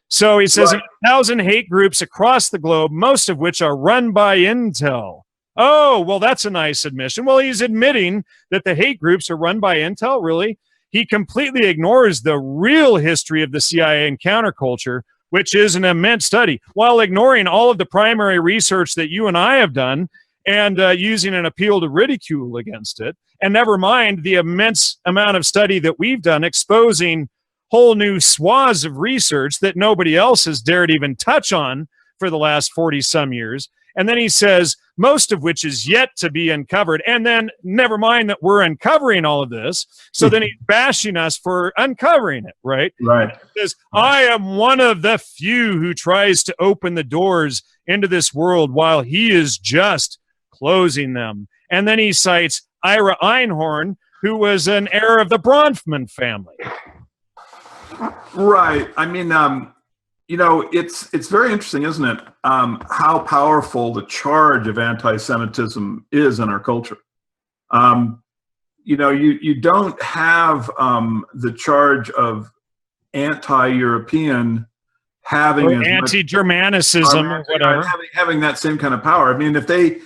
So he says, right, 1,000 hate groups across the globe, most of which are run by Intel. Oh, well, that's a nice admission. Well, he's admitting that the hate groups are run by Intel, really? He completely ignores the real history of the CIA and counterculture, which is an immense study, while ignoring all of the primary research that you and I have done, and using an appeal to ridicule against it. And never mind the immense amount of study that we've done exposing whole new swaths of research that nobody else has dared even touch on for the last 40 some years. And then he says, most of which is yet to be uncovered. And then never mind that we're uncovering all of this. So then he's bashing us for uncovering it, right? Right. He says, I am one of the few who tries to open the doors into this world while he is just closing them. And then he cites Ira Einhorn, who was an heir of the Bronfman family. Right. I mean, it's very interesting, isn't it? How powerful the charge of anti-Semitism is in our culture. You don't have the charge of anti-European having or anti-Germanicism or whatever, having that same kind of power. I mean, if they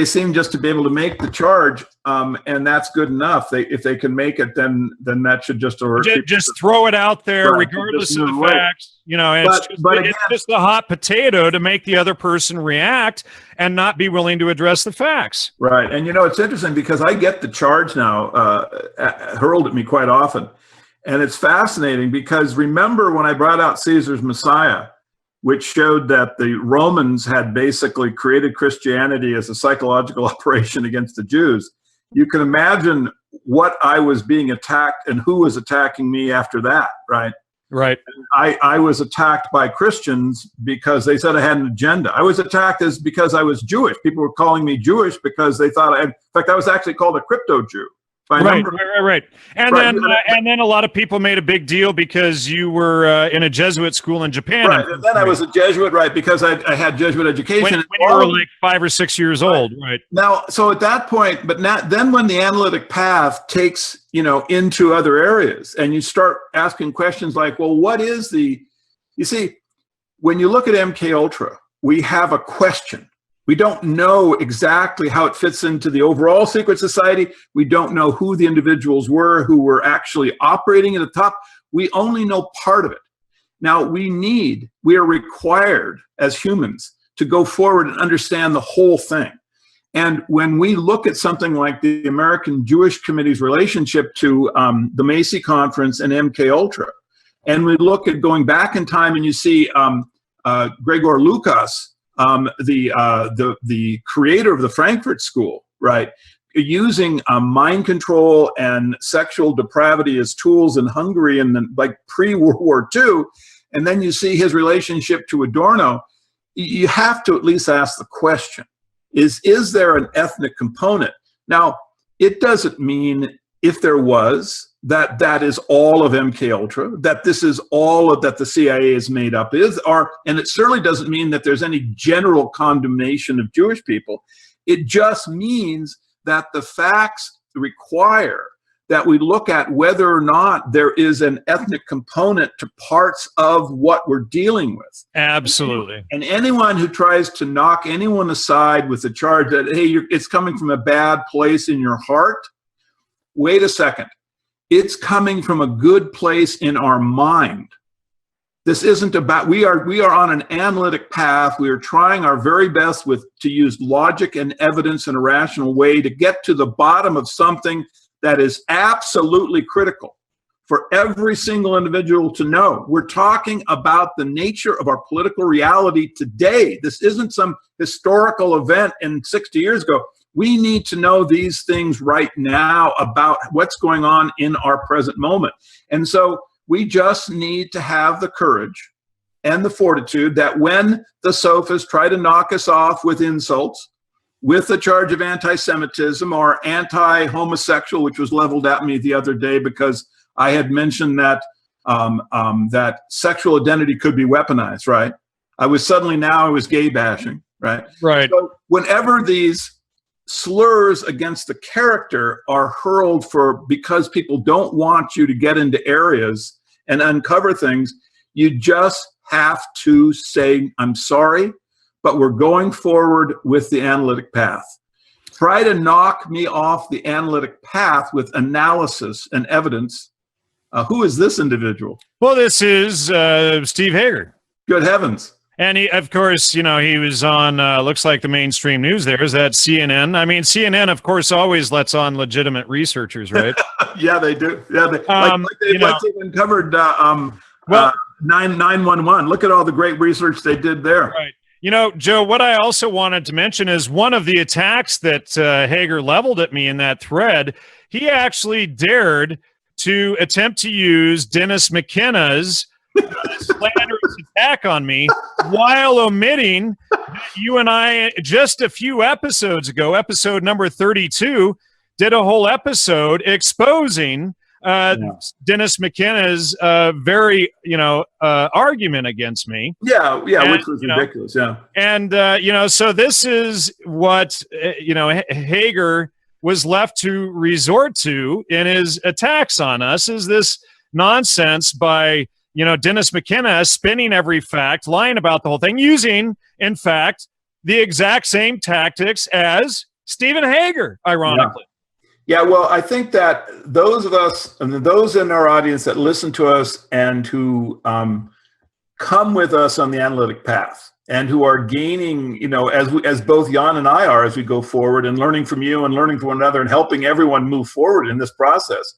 seem just to be able to make the charge, and that's good enough. If they can make it, then that should just throw it out there, right, regardless of the facts. It's just the hot potato to make the other person react and not be willing to address the facts. Right, and it's interesting because I get the charge now hurled at me quite often, and it's fascinating because remember when I brought out Caesar's Messiah, which showed that the Romans had basically created Christianity as a psychological operation against the Jews. You can imagine what I was being attacked and who was attacking me after that, right? Right. I was attacked by Christians because they said I had an agenda. I was attacked because I was Jewish. People were calling me Jewish because they thought in fact, I was actually called a crypto Jew. Right. And then a lot of people made a big deal because you were in a Jesuit school in Japan. Right. And then I was a Jesuit, right? Because I had Jesuit education. When you were like 5 or 6 years old, right? Now, so at that point, then when the analytic path takes, into other areas and you start asking questions like, well, what is you see, when you look at MK Ultra, we have a question. We don't know exactly how it fits into the overall secret society. We don't know who the individuals were who were actually operating at the top. We only know part of it. Now, we are required as humans to go forward and understand the whole thing. And when we look at something like the American Jewish Committee's relationship to the Macy Conference and MK Ultra, and we look at going back in time and you see Gregor Lukas, the creator of the Frankfurt School, right, using mind control and sexual depravity as tools in Hungary and then like pre-World War II, and then you see his relationship to Adorno, you have to at least ask the question, is there an ethnic component? Now, it doesn't mean if there was, that is all of MK Ultra, that this is all of that the CIA is made up and it certainly doesn't mean that there's any general condemnation of Jewish people. It just means that the facts require that we look at whether or not there is an ethnic component to parts of what we're dealing with. Absolutely. And anyone who tries to knock anyone aside with the charge that, hey, it's coming from a bad place in your heart, wait a second. It's coming from a good place in our mind. This isn't about, we are on an analytic path. We are trying our very best to use logic and evidence in a rational way to get to the bottom of something that is absolutely critical for every single individual to know. We're talking about the nature of our political reality today. This isn't some historical event in 60 years ago. We need to know these things right now about what's going on in our present moment. And so we just need to have the courage and the fortitude that when the sophists try to knock us off with insults, with the charge of anti-Semitism or anti-homosexual, which was leveled at me the other day because I had mentioned that that sexual identity could be weaponized, right? I was gay bashing, right? Right. So whenever these slurs against the character are hurled because people don't want you to get into areas and uncover things, you just have to say, I'm sorry, but we're going forward with the analytic path. Try to knock me off the analytic path with analysis and evidence. Who is this individual? Well, this is Steve Hager. Good heavens. And he, of course, you know, he was on, looks like the mainstream news there. Is that CNN? I mean, CNN, of course, always lets on legitimate researchers, right? Yeah, they do. Yeah, they've uncovered well, 911. Look at all the great research they did there. Right. You know, Joe, what I also wanted to mention is one of the attacks that Hager leveled at me in that thread, he actually dared to attempt to use Dennis McKenna's slanderous attack on me while omitting that you and I, just a few episodes ago, episode number 32, did a whole episode exposing Dennis McKenna's very, argument against me. Yeah, which was ridiculous. And, so this is what, Hager was left to resort to in his attacks on us, is this nonsense by, Dennis McKenna spinning every fact, lying about the whole thing, using, in fact, the exact same tactics as Stephen Hager, ironically. Yeah, well, I think that those of us, and those in our audience that listen to us and who come with us on the analytic path and who are gaining, as both Jan and I are as we go forward, and learning from you and learning from one another and helping everyone move forward in this process,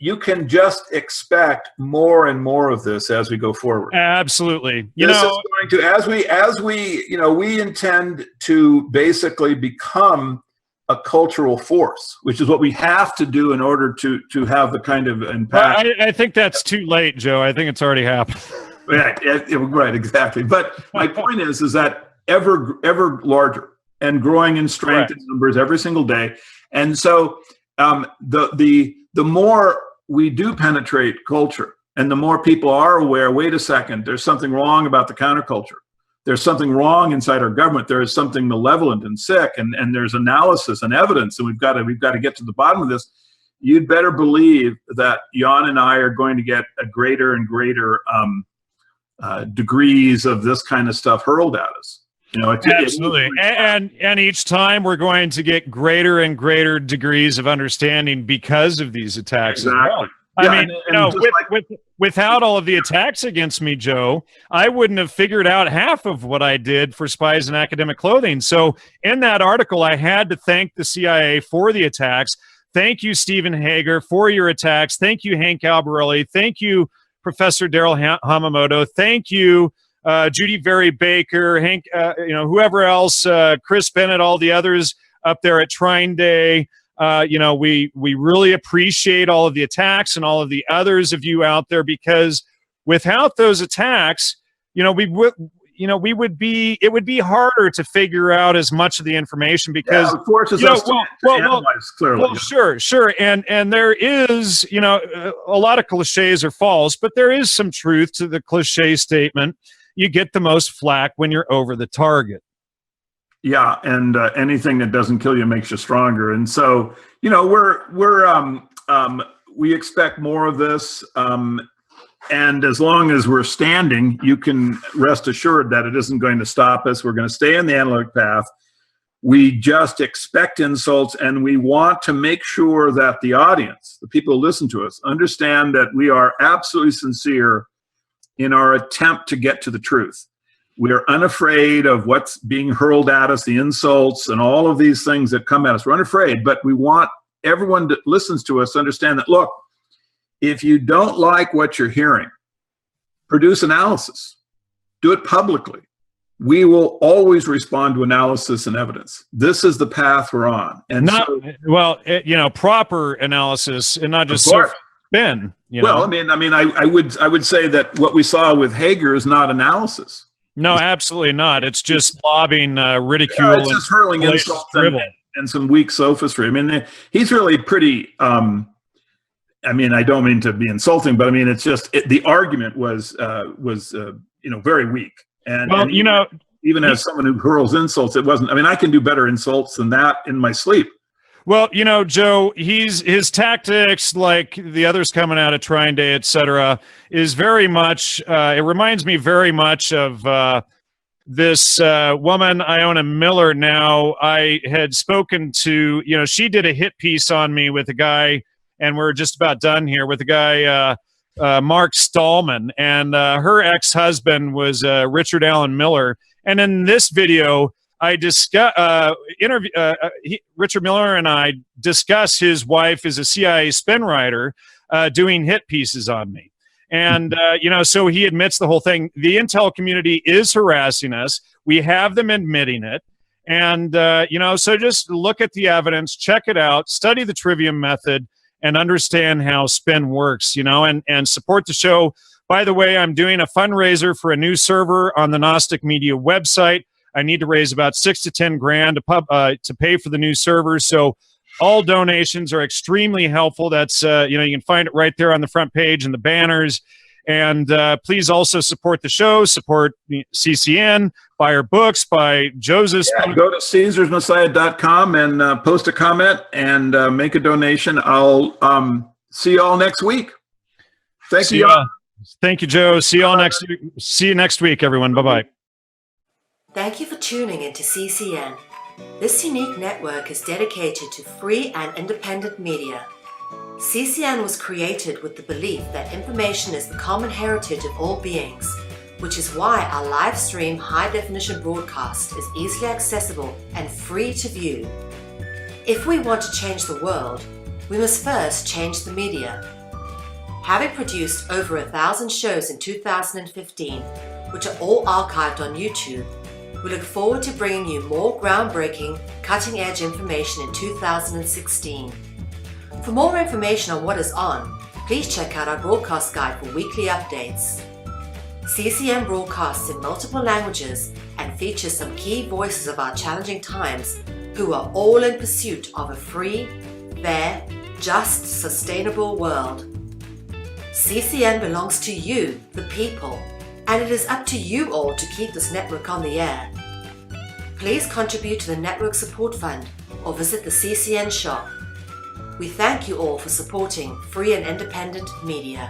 you can just expect more and more of this as we go forward. Absolutely. This is going to, we intend to basically become a cultural force, which is what we have to do in order to have the kind of impact. I think that's too late, Joe. I think it's already happened. Right, exactly. But my point is that ever larger and growing in strength and numbers every single day. And so the more we do penetrate culture, and the more people are aware, wait a second, there's something wrong about the counterculture. There's something wrong inside our government. There is something malevolent and sick, and there's analysis and evidence, and we've got to get to the bottom of this. You'd better believe that Jan and I are going to get a greater and greater degrees of this kind of stuff hurled at us. Absolutely. And each time we're going to get greater and greater degrees of understanding because of these attacks. Exactly. As well. Without all of the attacks against me, Joe, I wouldn't have figured out half of what I did for Spies in Academic Clothing. So in that article, I had to thank the CIA for the attacks. Thank you, Stephen Hager, for your attacks. Thank you, Hank Albarelli. Thank you, Professor Daryl Hamamoto. Thank you, Judy Very Baker, Hank, whoever else, Chris Bennett, all the others up there at Trine Day. We really appreciate all of the attacks and all of the others of you out there, because without those attacks, it would be harder to figure out as much of the information, because of course it's us to analyze clearly. Well, sure. And there is, a lot of cliches are false, but there is some truth to the cliche statement. You get the most flack when you're over the target. Yeah, and anything that doesn't kill you makes you stronger. And so, we expect more of this. And as long as we're standing, you can rest assured that it isn't going to stop us. We're going to stay on the analytic path. We just expect insults, and we want to make sure that the audience, the people who listen to us, understand that we are absolutely sincere in our attempt to get to the truth. We are unafraid of what's being hurled at us, the insults and all of these things that come at us. We're unafraid, but we want everyone that listens to us to understand that, look, if you don't like what you're hearing, produce analysis. Do it publicly. We will always respond to analysis and evidence. This is the path we're on. And proper analysis, and not just spin. Well, I would say that what we saw with Hager is not analysis. No, absolutely not. It's just lobbing ridicule. It's just hurling insults and some weak sophistry. He's really pretty. I don't mean to be insulting, but it's just the argument was very weak. And even as someone who hurls insults, it wasn't. I can do better insults than that in my sleep. Well, Joe, his tactics, like the others coming out of Trine Day, etc., is very much, it reminds me very much of this woman, Iona Miller. Now, I had spoken to, she did a hit piece on me with a guy, and we're just about done here, with a guy Mark Stallman, and her ex-husband was Richard Allen Miller. And in this video, I discuss Richard Miller and I discuss his wife is a CIA spin writer doing hit pieces on me. And, so he admits the whole thing. The intel community is harassing us. We have them admitting it. And, so just look at the evidence, check it out, study the trivium method, and understand how spin works, and support the show. By the way, I'm doing a fundraiser for a new server on the Gnostic Media website. I need to raise about $6 to $10 grand to pay for the new server. So all donations are extremely helpful. That's, you can find it right there on the front page and the banners. And please also support the show, support CCN, buy our books, buy Joseph. Yeah, go to CaesarsMessiah.com and post a comment and make a donation. I'll see you all next week. Thank you. Thank you, Joe. See you next week, everyone. Bye-bye. Thank you for tuning into CCN. This unique network is dedicated to free and independent media. CCN was created with the belief that information is the common heritage of all beings, which is why our live stream high-definition broadcast is easily accessible and free to view. If we want to change the world, we must first change the media. Having produced over 1,000 shows in 2015, which are all archived on YouTube, we look forward to bringing you more groundbreaking, cutting-edge information in 2016. For more information on what is on, please check out our broadcast guide for weekly updates. CCN broadcasts in multiple languages and features some key voices of our challenging times who are all in pursuit of a free, fair, just, sustainable world. CCN belongs to you, the people, and it is up to you all to keep this network on the air. Please contribute to the Network Support Fund or visit the CCN shop. We thank you all for supporting free and independent media.